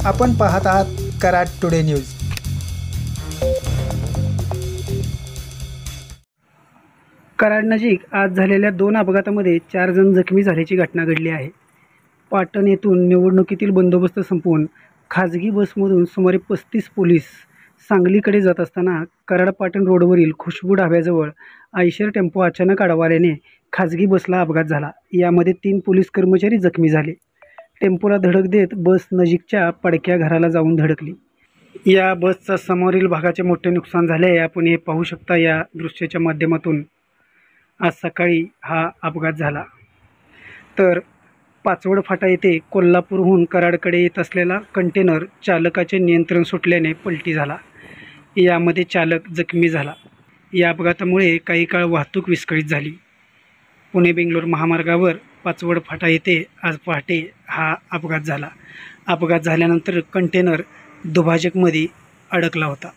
आपण पाहत आहात कराड टुडे न्यूज। कराड नजीक आज झालेल्या 2 अपघातामध्ये 4 जण जखमी झाल्याची घटना घडली आहे। पाटण येथून निवडणुकीतील बंदोबस्त संपवून खाजगी बसमधून सुमारे 35 पोलीस सांगलीकडे जात असताना कराड पाटण रोडवरील खुशबू ढाब्याजवळ आयशर टेम्पो अचानक आडवा आल्याने खाजगी बसला अपघात झाला। यामध्ये 3 पोलीस कर्मचारी जखमी झाले। टेम्पोला धडक देत बस नजीकच्या पडक्या घराला जाऊन धडकली। या बसचा समोरील भागाचे मोठे नुकसान झाले आहे। आपण हे पाहू शकता या दृश्याच्या माध्यमातून। आज सकाळी हा अपघात झाला। तर पाचवड फाटा येथे कोल्हापूरहून कराडकडे येत असलेला कंटेनर चालकाचे नियंत्रण सुटल्याने पलटी झाला। यामध्ये चालक जखमी झाला। या अपघातामुळे काही काळ वाहतूक विस्कळीत झाली। पुणे बेंगलोर महामार्गावर पाचवड फाटा येथे आज पहाटे हा अपघात झाला। अपघात झाल्यानंतर कंटेनर दुभाजकमध्ये अडकला होता।